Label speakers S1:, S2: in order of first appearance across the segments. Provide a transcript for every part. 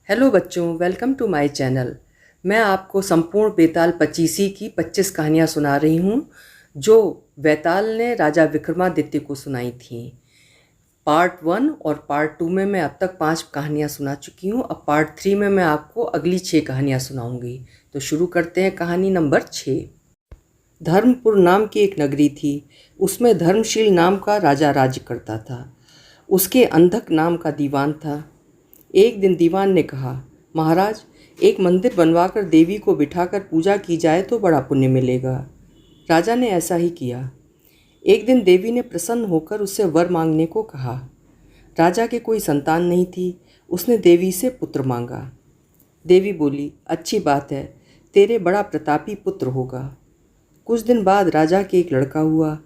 S1: Hello बच्चों, welcome to my channel. मैं आपको संपूर्ण बेताल पचीसी की 25 कहानियाँ सुना रही हूँ जो बैताल ने राजा विक्रमादित्य को सुनाई थीं। पार्ट 1 और पार्ट 2 में मैं अब तक 5 कहानियाँ सुना चुकी हूँ। अब पार्ट 3 में मैं आपको अगली 6 कहानियाँ सुनाऊँगी। तो शुरू करते हैं कहानी नंबर 6। धर्मपुर नाम की एक नगरी थी। उसमें धर्मशील नाम का राजा राज्य करता था। उसके अंधक नाम का दीवान था। एक दिन दीवान ने कहा, महाराज, एक मंदिर बनवाकर देवी को बिठाकर पूजा की जाए तो बड़ा पुण्य मिलेगा। राजा ने ऐसा ही किया। एक दिन देवी ने प्रसन्न होकर उससे वर मांगने को कहा। राजा के कोई संतान नहीं थी। उसने देवी से पुत्र मांगा। देवी बोली, अच्छी बात है, तेरे बड़ा प्रतापी पुत्र होगा। कुछ दिन बाद राजा के एक लड़का हुआ।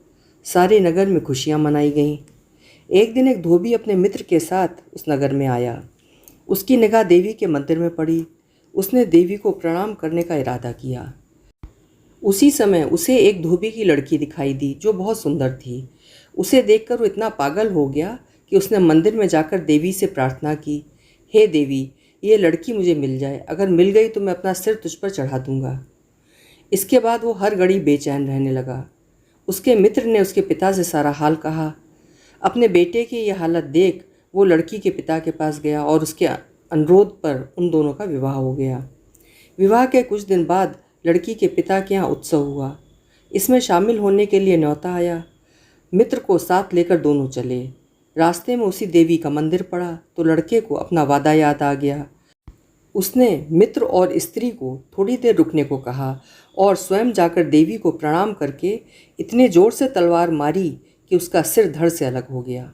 S1: सारे नगर में खुशियाँ मनाई गईं। एक दिन एक धोबी अपने मित्र के साथ उस नगर में आया। उसकी निगाह देवी के मंदिर में पड़ी। उसने देवी को प्रणाम करने का इरादा किया। उसी समय उसे एक धोबी की लड़की दिखाई दी जो बहुत सुंदर थी। उसे देखकर वो इतना पागल हो गया कि उसने मंदिर में जाकर देवी से प्रार्थना की, हे देवी, ये लड़की मुझे मिल जाए। अगर मिल गई तो मैं अपना सिर तुझ पर चढ़ा दूंगा। इसके बाद वो हर घड़ी बेचैन रहने लगा। उसके मित्र ने उसके पिता से सारा हाल कहा। अपने बेटे की यह हालत देख वो लड़की के पिता के पास गया और उसके अनुरोध पर उन दोनों का विवाह हो गया। विवाह के कुछ दिन बाद लड़की के पिता के यहाँ उत्सव हुआ। इसमें शामिल होने के लिए न्योता आया। मित्र को साथ लेकर दोनों चले। रास्ते में उसी देवी का मंदिर पड़ा तो लड़के को अपना वादा याद आ गया। उसने मित्र और स्त्री को थोड़ी देर रुकने को कहा और स्वयं जाकर देवी को प्रणाम करके इतने जोर से तलवार मारी कि उसका सिर धड़ से अलग हो गया।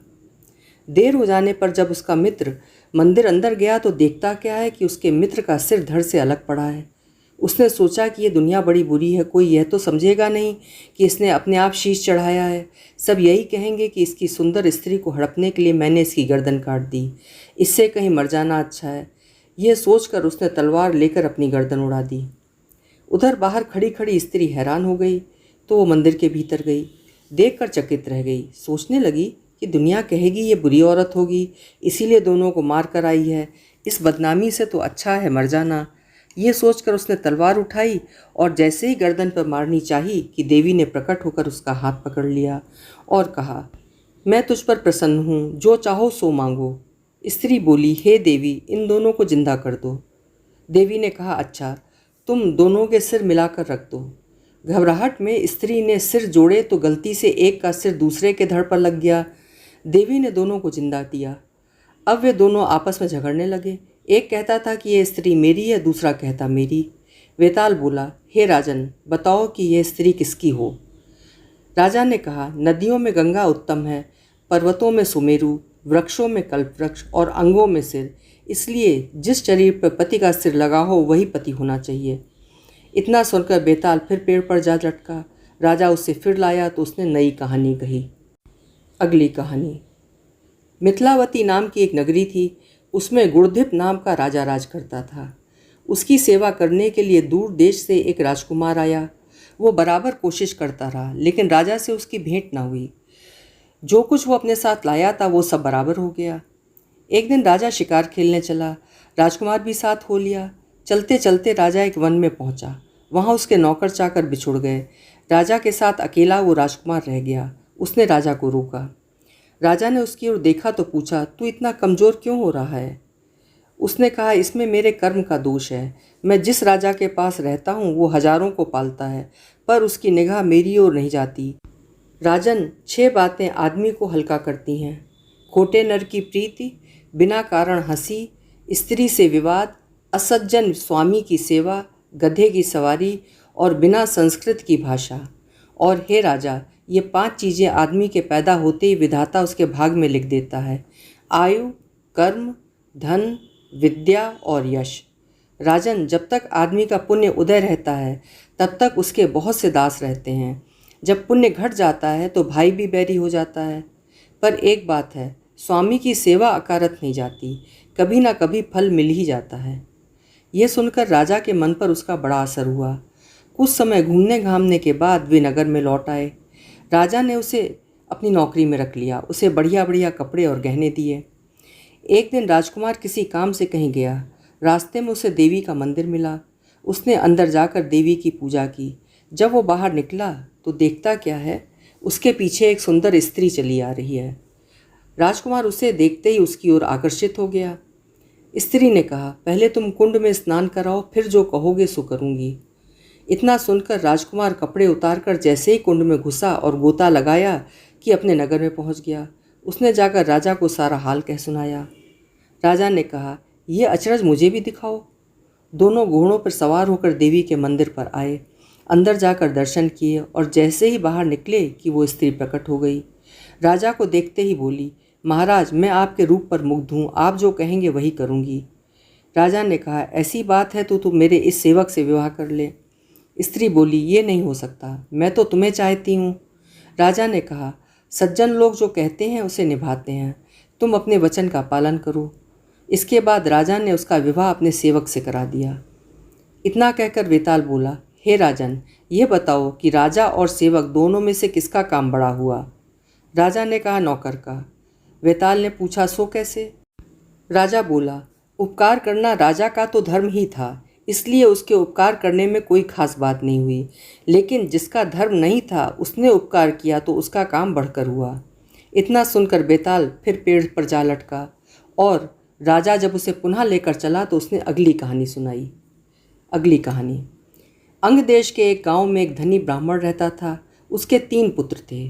S1: देर हो जाने पर जब उसका मित्र मंदिर अंदर गया तो देखता क्या है कि उसके मित्र का सिर धड़ से अलग पड़ा है। उसने सोचा कि ये दुनिया बड़ी बुरी है, कोई यह तो समझेगा नहीं कि इसने अपने आप शीश चढ़ाया है। सब यही कहेंगे कि इसकी सुंदर स्त्री को हड़पने के लिए मैंने इसकी गर्दन काट दी। इससे कहीं मर जाना अच्छा है। यह सोचकर उसने तलवार लेकर अपनी गर्दन उड़ा दी। उधर बाहर खड़ी खड़ी स्त्री हैरान हो गई तो वो मंदिर के भीतर गई। देखकर चकित रह गई। सोचने लगी कि दुनिया कहेगी ये बुरी औरत होगी, इसीलिए दोनों को मार कर आई है। इस बदनामी से तो अच्छा है मर जाना। ये सोचकर उसने तलवार उठाई और जैसे ही गर्दन पर मारनी चाही कि देवी ने प्रकट होकर उसका हाथ पकड़ लिया और कहा, मैं तुझ पर प्रसन्न हूँ, जो चाहो सो मांगो। स्त्री बोली, हे देवी, इन दोनों को जिंदा कर दो। देवी ने कहा, अच्छा, तुम दोनों के सिर मिलाकर रख दो। घबराहट में स्त्री ने सिर जोड़े तो गलती से एक का सिर दूसरे के धड़ पर लग गया। देवी ने दोनों को जिंदा दिया। अब वे दोनों आपस में झगड़ने लगे। एक कहता था कि यह स्त्री मेरी है, दूसरा कहता मेरी। वेताल बोला, हे राजन, बताओ कि यह स्त्री किसकी हो। राजा ने कहा, नदियों में गंगा उत्तम है, पर्वतों में सुमेरु, वृक्षों में कल्पवृक्ष और अंगों में सिर। इसलिए जिस शरीर पर पति का सिर लगा हो वही पति होना चाहिए। इतना सुनकर बेताल फिर पेड़ पर जा लटका। राजा उसे फिर लाया तो उसने नई कहानी कही। अगली कहानी। मिथिलावती नाम की एक नगरी थी। उसमें गुणधिप नाम का राजा राज करता था। उसकी सेवा करने के लिए दूर देश से एक राजकुमार आया। वो बराबर कोशिश करता रहा लेकिन राजा से उसकी भेंट न हुई। जो कुछ वो अपने साथ लाया था वो सब बराबर हो गया। एक दिन राजा शिकार खेलने चला। राजकुमार भी साथ हो लिया। चलते चलते राजा एक वन में पहुंचा। वहां उसके नौकर चाकर बिछुड़ गए। राजा के साथ अकेला वो राजकुमार रह गया। उसने राजा को रोका। राजा ने उसकी ओर देखा तो पूछा, तू इतना कमज़ोर क्यों हो रहा है। उसने कहा, इसमें मेरे कर्म का दोष है। मैं जिस राजा के पास रहता हूँ वो हजारों को पालता है पर उसकी निगाह मेरी ओर नहीं जाती। राजन, 6 बातें आदमी को हल्का करती हैं। खोटे नर की प्रीति, बिना कारण हंसी, स्त्री से विवाद, असज्जन स्वामी की सेवा, गधे की सवारी और बिना संस्कृत की भाषा। और हे राजा, ये 5 चीज़ें आदमी के पैदा होते ही विधाता उसके भाग में लिख देता है। आयु, कर्म, धन, विद्या और यश। राजन, जब तक आदमी का पुण्य उदय रहता है तब तक उसके बहुत से दास रहते हैं। जब पुण्य घट जाता है तो भाई भी बैरी हो जाता है। पर एक बात है, स्वामी की सेवा अकारत नहीं जाती, कभी ना कभी फल मिल ही जाता है। यह सुनकर राजा के मन पर उसका बड़ा असर हुआ। कुछ समय घूमने घामने के बाद वे नगर में लौट आए। राजा ने उसे अपनी नौकरी में रख लिया। उसे बढ़िया बढ़िया कपड़े और गहने दिए। एक दिन राजकुमार किसी काम से कहीं गया। रास्ते में उसे देवी का मंदिर मिला। उसने अंदर जाकर देवी की पूजा की। जब वो बाहर निकला तो देखता क्या है, उसके पीछे एक सुंदर स्त्री चली आ रही है। राजकुमार उसे देखते ही उसकी ओर आकर्षित हो गया। स्त्री ने कहा, पहले तुम कुंड में स्नान कराओ, फिर जो कहोगे सो करूँगी। इतना सुनकर राजकुमार कपड़े उतारकर जैसे ही कुंड में घुसा और गोता लगाया कि अपने नगर में पहुंच गया। उसने जाकर राजा को सारा हाल कह सुनाया। राजा ने कहा, यह अचरज मुझे भी दिखाओ। दोनों घोड़ों पर सवार होकर देवी के मंदिर पर आए। अंदर जाकर दर्शन किए और जैसे ही बाहर निकले कि वो स्त्री प्रकट हो गई। राजा को देखते ही बोली, महाराज, मैं आपके रूप पर मुग्ध हूँ, आप जो कहेंगे वही करूँगी। राजा ने कहा, ऐसी बात है तो तुम मेरे इस सेवक से विवाह कर ले। स्त्री बोली, ये नहीं हो सकता, मैं तो तुम्हें चाहती हूँ। राजा ने कहा, सज्जन लोग जो कहते हैं उसे निभाते हैं, तुम अपने वचन का पालन करो। इसके बाद राजा ने उसका विवाह अपने सेवक से करा दिया। इतना कहकर वेताल बोला, हे राजन, ये बताओ कि राजा और सेवक दोनों में से किसका काम बड़ा हुआ। राजा ने कहा, नौकर का। वेताल ने पूछा, सो कैसे। राजा बोला, उपकार करना राजा का तो धर्म ही था, इसलिए उसके उपकार करने में कोई खास बात नहीं हुई। लेकिन जिसका धर्म नहीं था उसने उपकार किया तो उसका काम बढ़कर हुआ। इतना सुनकर बेताल फिर पेड़ पर जा लटका और राजा जब उसे पुनः लेकर चला तो उसने अगली कहानी सुनाई। अगली कहानी। अंग देश के एक गांव में एक धनी ब्राह्मण रहता था। उसके 3 पुत्र थे।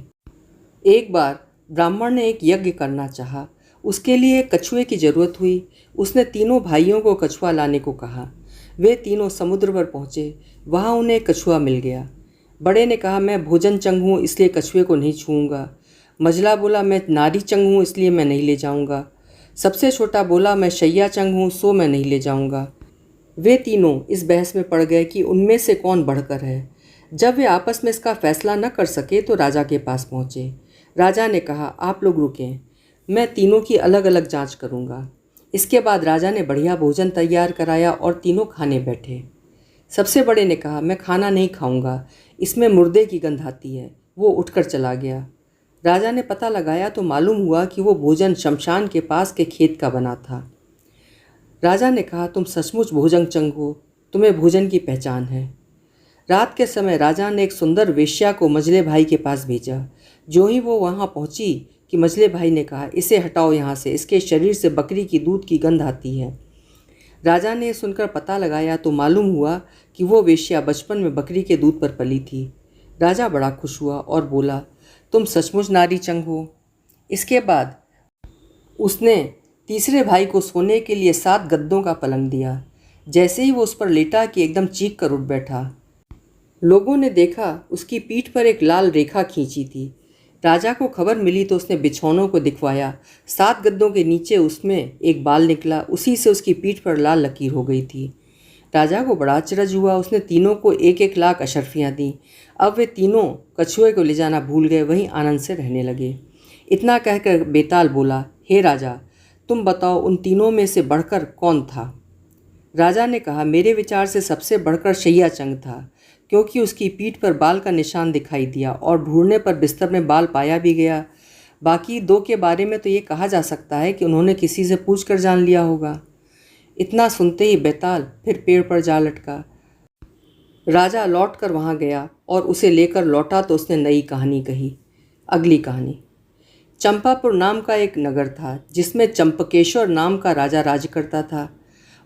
S1: एक बार ब्राह्मण ने एक यज्ञ करना चाहा। उसके लिए एक कछुए की जरूरत हुई। उसने तीनों भाइयों को कछुआ लाने को कहा। वे तीनों समुद्र पर पहुँचे। वहाँ उन्हें एक कछुआ मिल गया। बड़े ने कहा, मैं भोजन चंग हूँ इसलिए कछुए को नहीं छूऊंगा। मझला बोला, मैं नारी चंग हूँ इसलिए मैं नहीं ले जाऊँगा। सबसे छोटा बोला, मैं शैया चंग हूँ सो मैं नहीं ले जाऊँगा। वे तीनों इस बहस में पड़ गए कि उनमें से कौन बढ़कर है। जब वे आपस में इसका फैसला न कर सके तो राजा के पास पहुँचे। राजा ने कहा, आप लोग रुकें, मैं तीनों की अलग अलग जांच करूँगा। इसके बाद राजा ने बढ़िया भोजन तैयार कराया और तीनों खाने बैठे। सबसे बड़े ने कहा, मैं खाना नहीं खाऊंगा, इसमें मुर्दे की गंध आती है। वो उठकर चला गया। राजा ने पता लगाया तो मालूम हुआ कि वो भोजन शमशान के पास के खेत का बना था। राजा ने कहा, तुम सचमुच भोजन चंग हो, तुम्हें भोजन की पहचान है। रात के समय राजा ने एक सुंदर वेश्या को मझले भाई के पास भेजा। जो ही वो वहाँ पहुँची कि मझले भाई ने कहा, इसे हटाओ यहाँ से, इसके शरीर से बकरी की दूध की गंध आती है। राजा ने सुनकर पता लगाया तो मालूम हुआ कि वो वेश्या बचपन में बकरी के दूध पर पली थी। राजा बड़ा खुश हुआ और बोला, तुम सचमुच नारी चंग हो। इसके बाद उसने तीसरे भाई को सोने के लिए 7 गद्दों का पलंग दिया। जैसे ही वो उस पर लेटा कि एकदम चीख कर उठ बैठा। लोगों ने देखा उसकी पीठ पर एक लाल रेखा खींची थी। राजा को खबर मिली तो उसने बिछौनों को दिखवाया। 7 गद्दों के नीचे उसमें एक बाल निकला, उसी से उसकी पीठ पर लाल लकीर हो गई थी। राजा को बड़ा अचरज हुआ। उसने तीनों को 1-1 लाख अशर्फियाँ दी। अब वे तीनों कछुए को ले जाना भूल गए, वहीं आनंद से रहने लगे। इतना कहकर बेताल बोला, हे राजा, तुम बताओ उन तीनों में से बढ़कर कौन था। राजा ने कहा, मेरे विचार से सबसे बढ़कर शैया चंग था, क्योंकि उसकी पीठ पर बाल का निशान दिखाई दिया और ढूंढने पर बिस्तर में बाल पाया भी गया। बाकी 2 के बारे में तो ये कहा जा सकता है कि उन्होंने किसी से पूछ कर जान लिया होगा। इतना सुनते ही बेताल फिर पेड़ पर जा लटका। राजा लौट कर वहाँ गया और उसे लेकर लौटा तो उसने नई कहानी कही। अगली कहानी। चंपापुर नाम का एक नगर था जिसमें चंपकेश्वर नाम का राजा राज करता था।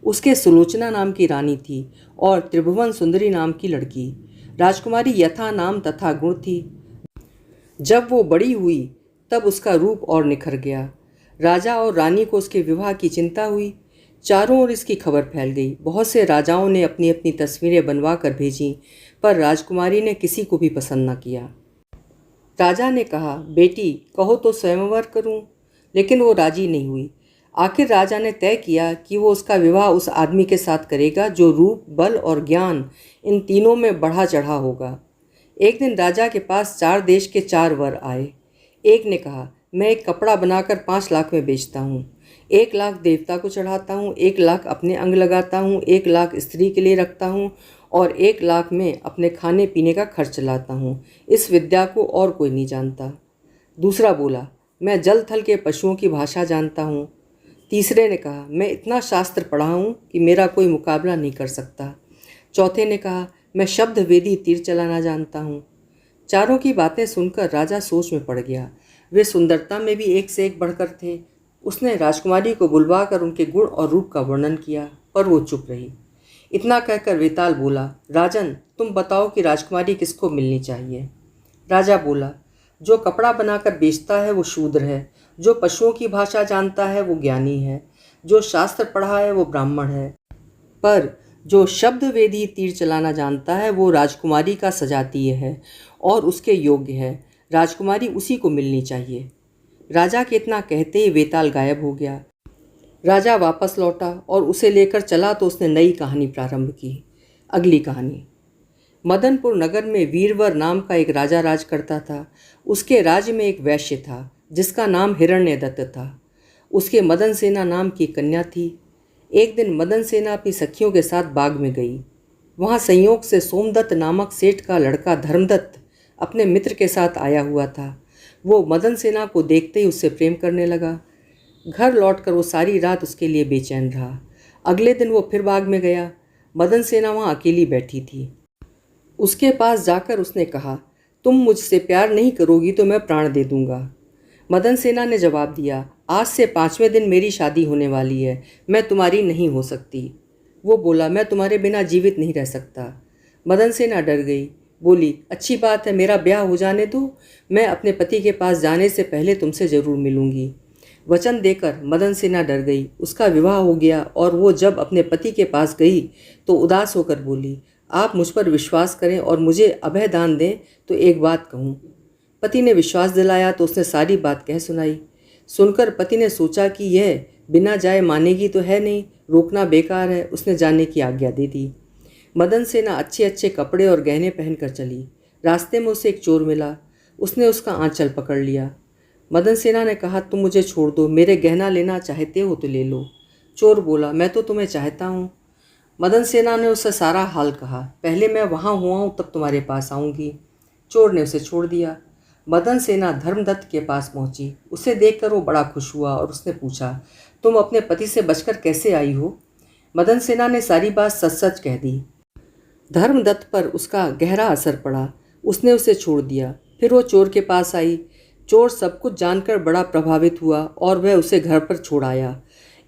S1: उसके सुलोचना नाम की रानी थी और त्रिभुवन सुंदरी नाम की लड़की। राजकुमारी यथा नाम तथा गुण थी। जब वो बड़ी हुई तब उसका रूप और निखर गया। राजा और रानी को उसके विवाह की चिंता हुई। चारों ओर इसकी खबर फैल गई। बहुत से राजाओं ने अपनी अपनी तस्वीरें बनवा कर भेजीं, पर राजकुमारी ने किसी को भी पसंद न किया। राजा ने कहा, बेटी कहो तो स्वयंवर करूं, लेकिन वो राजी नहीं हुई। आखिर राजा ने तय किया कि वो उसका विवाह उस आदमी के साथ करेगा जो रूप, बल और ज्ञान इन तीनों में बढ़ा चढ़ा होगा। एक दिन राजा के पास 4 देश के 4 वर आए। एक ने कहा, मैं एक कपड़ा बनाकर 5 लाख में बेचता हूँ। 1 लाख देवता को चढ़ाता हूँ, 1 लाख अपने अंग लगाता हूँ, 1 लाख स्त्री के लिए रखता हूँ और 1 लाख में अपने खाने पीने का खर्च चलाता हूँ। इस विद्या को और कोई नहीं जानता। दूसरा बोला, मैं जल थल के पशुओं की भाषा जानता हूँ। तीसरे ने कहा, मैं इतना शास्त्र पढ़ा हूँ कि मेरा कोई मुकाबला नहीं कर सकता। चौथे ने कहा, मैं शब्द वेदी तीर चलाना जानता हूँ। चारों की बातें सुनकर राजा सोच में पड़ गया। वे सुंदरता में भी एक से एक बढ़कर थे। उसने राजकुमारी को बुलवाकर उनके गुण और रूप का वर्णन किया, पर वो चुप रही। इतना कहकर वेताल बोला, राजन, तुम बताओ कि राजकुमारी किसको मिलनी चाहिए। राजा बोला, जो कपड़ा बनाकर बेचता है वो शूद्र है, जो पशुओं की भाषा जानता है वो ज्ञानी है, जो शास्त्र पढ़ा है वो ब्राह्मण है, पर जो शब्द वेदी तीर चलाना जानता है वो राजकुमारी का सजातीय है और उसके योग्य है। राजकुमारी उसी को मिलनी चाहिए। राजा के इतना कहते ही वेताल गायब हो गया। राजा वापस लौटा और उसे लेकर चला तो उसने नई कहानी प्रारंभ की। अगली कहानी। मदनपुर नगर में वीरवर नाम का एक राजा राज करता था। उसके राज्य में एक वैश्य था जिसका नाम हिरण्यदत्त था। उसके मदन सेना नाम की कन्या थी। एक दिन मदन सेना अपनी सखियों के साथ बाग में गई। वहाँ संयोग से सोमदत्त नामक सेठ का लड़का धर्मदत्त अपने मित्र के साथ आया हुआ था। वो मदन सेना को देखते ही उससे प्रेम करने लगा। घर लौटकर वो सारी रात उसके लिए बेचैन रहा। अगले दिन वो फिर बाग में गया। मदन सेना वहाँ अकेली बैठी थी। उसके पास जाकर उसने कहा, तुम मुझसे प्यार नहीं करोगी तो मैं प्राण दे दूंगा। मदन सेना ने जवाब दिया, आज से 5वें दिन मेरी शादी होने वाली है, मैं तुम्हारी नहीं हो सकती। वो बोला, मैं तुम्हारे बिना जीवित नहीं रह सकता। मदन सेना डर गई, बोली, अच्छी बात है, मेरा ब्याह हो जाने दो, मैं अपने पति के पास जाने से पहले तुमसे ज़रूर मिलूंगी। वचन देकर मदन सेना डर गई। उसका विवाह हो गया और वो जब अपने पति के पास गई तो उदास होकर बोली, आप मुझ पर विश्वास करें और मुझे अभय दान दें तो एक बात कहूँ। पति ने विश्वास दिलाया तो उसने सारी बात कह सुनाई। सुनकर पति ने सोचा कि यह बिना जाए मानेगी तो है नहीं, रोकना बेकार है। उसने जाने की आज्ञा दे दी। मदन सेना अच्छे अच्छे कपड़े और गहने पहनकर चली। रास्ते में उसे एक चोर मिला। उसने उसका आंचल पकड़ लिया। मदन सेना ने कहा, तुम मुझे छोड़ दो, मेरे गहना लेना चाहते हो तो ले लो। चोर बोला, मैं तो तुम्हें चाहता हूँ। मदन सेना ने उससे सारा हाल कहा। पहले मैं वहाँ हुआ हूँ तब तुम्हारे पास आऊँगी। चोर ने उसे छोड़ दिया। मदन सेना धर्मदत्त के पास पहुँची। उसे देखकर वो बड़ा खुश हुआ और उसने पूछा, तुम अपने पति से बचकर कैसे आई हो। मदन सेना ने सारी बात सच सच कह दी। धर्मदत्त पर उसका गहरा असर पड़ा। उसने उसे छोड़ दिया। फिर वो चोर के पास आई। चोर सब कुछ जानकर बड़ा प्रभावित हुआ और वह उसे घर पर छोड़ आया।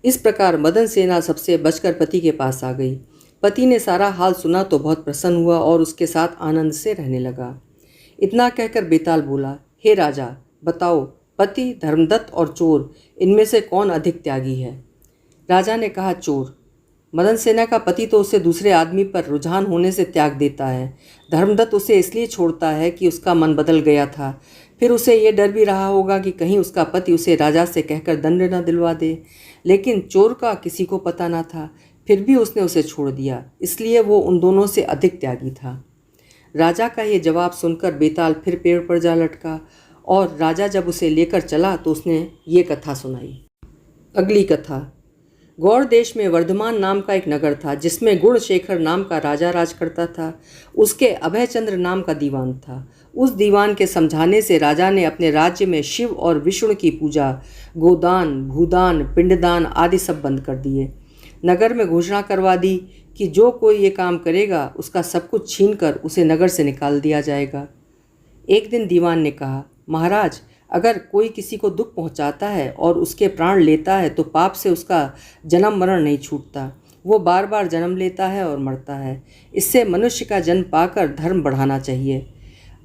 S1: इस प्रकार मदन सेना सबसे बचकर पति के पास आ गई। पति ने सारा हाल सुना तो बहुत प्रसन्न हुआ और उसके साथ आनंद से रहने लगा। इतना कहकर बेताल बोला, हे राजा, बताओ, पति, धर्मदत्त और चोर, इनमें से कौन अधिक त्यागी है। राजा ने कहा, चोर। मदन सेना का पति तो उसे दूसरे आदमी पर रुझान होने से त्याग देता है। धर्मदत्त उसे इसलिए छोड़ता है कि उसका मन बदल गया था। फिर उसे ये डर भी रहा होगा कि कहीं उसका पति उसे राजा से कहकर दंड न दिलवा दे। लेकिन चोर का किसी को पता न था, फिर भी उसने उसे छोड़ दिया, इसलिए वो उन दोनों से अधिक त्यागी था। राजा का ये जवाब सुनकर बेताल फिर पेड़ पर जा लटका और राजा जब उसे लेकर चला तो उसने ये कथा सुनाई। अगली कथा। गौड़ देश में वर्धमान नाम का एक नगर था जिसमें गुणशेखर नाम का राजा राज करता था। उसके अभयचंद्र नाम का दीवान था। उस दीवान के समझाने से राजा ने अपने राज्य में शिव और विष्णु की पूजा, गोदान, भूदान, पिंडदान आदि सब बंद कर दिए। नगर में घोषणा करवा दी कि जो कोई ये काम करेगा उसका सब कुछ छीनकर उसे नगर से निकाल दिया जाएगा। एक दिन दीवान ने कहा, महाराज, अगर कोई किसी को दुख पहुंचाता है और उसके प्राण लेता है तो पाप से उसका जन्म मरण नहीं छूटता, वो बार बार जन्म लेता है और मरता है। इससे मनुष्य का जन्म पाकर धर्म बढ़ाना चाहिए।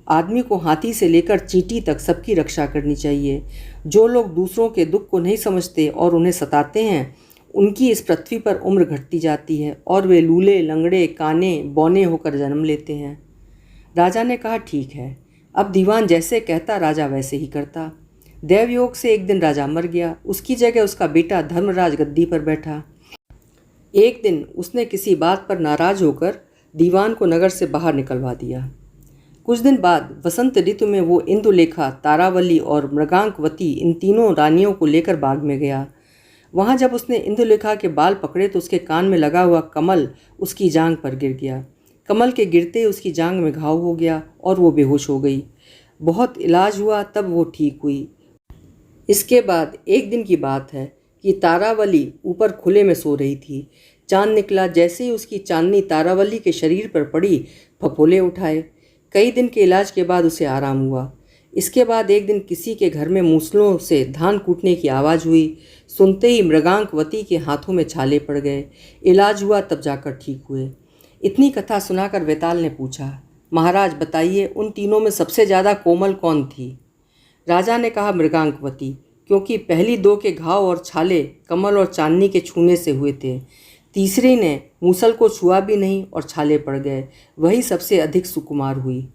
S1: आदमी को हाथी से लेकर चींटी तक सबकी रक्षा करनी चाहिए। जो लोग दूसरों के दुख को नहीं समझते और उन्हें सताते हैं, उनकी इस पृथ्वी पर उम्र घटती जाती है और वे लूले, लंगड़े, काने, बौने होकर जन्म लेते हैं। राजा ने कहा, ठीक है। अब दीवान जैसे कहता राजा वैसे ही करता। देवयोग से एक दिन राजा मर गया। उसकी जगह उसका बेटा धर्मराज गद्दी पर बैठा। एक दिन उसने किसी बात पर नाराज होकर दीवान को नगर से बाहर निकलवा दिया। कुछ दिन बाद वसंत ऋतु में वो इंदुलेखा, तारावली और मृगांकवती इन तीनों रानियों को लेकर बाग में गया। वहाँ जब उसने इंदुलेखा के बाल पकड़े तो उसके कान में लगा हुआ कमल उसकी जांघ पर गिर गया। कमल के गिरते ही उसकी जांघ में घाव हो गया और वो बेहोश हो गई। बहुत इलाज हुआ तब वो ठीक हुई। इसके बाद एक दिन की बात है कि तारावली ऊपर खुले में सो रही थी। चांद निकला, जैसे ही उसकी चांदनी तारावली के शरीर पर पड़ी, फफोले उठाए। कई दिन के इलाज के बाद उसे आराम हुआ। इसके बाद एक दिन किसी के घर में मूसलों से धान कूटने की आवाज़ हुई। सुनते ही मृगांकवती के हाथों में छाले पड़ गए। इलाज हुआ तब जाकर ठीक हुए। इतनी कथा सुनाकर वेताल ने पूछा, महाराज बताइए, उन तीनों में सबसे ज़्यादा कोमल कौन थी? राजा ने कहा, मृगांकवती, क्योंकि पहली दो के घाव और छाले कमल और चांदनी के छूने से हुए थे। तीसरी ने मूसल को छुआ भी नहीं और छाले पड़ गए, वही सबसे अधिक सुकुमार हुई।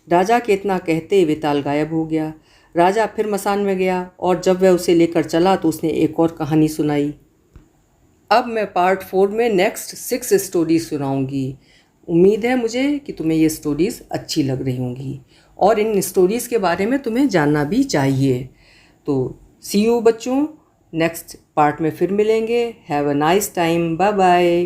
S1: राजा के इतना कहते ही वेताल गायब हो गया। राजा फिर मसान में गया और जब वह उसे लेकर चला तो उसने एक और कहानी सुनाई। अब मैं पार्ट 4 में नेक्स्ट 6 स्टोरीज सुनाऊंगी। उम्मीद है मुझे कि तुम्हें ये स्टोरीज़ अच्छी लग रही होंगी और इन स्टोरीज़ के बारे में तुम्हें जानना भी चाहिए। तो सी यू बच्चों, नेक्स्ट पार्ट में फिर मिलेंगे। Have a nice time, bye bye.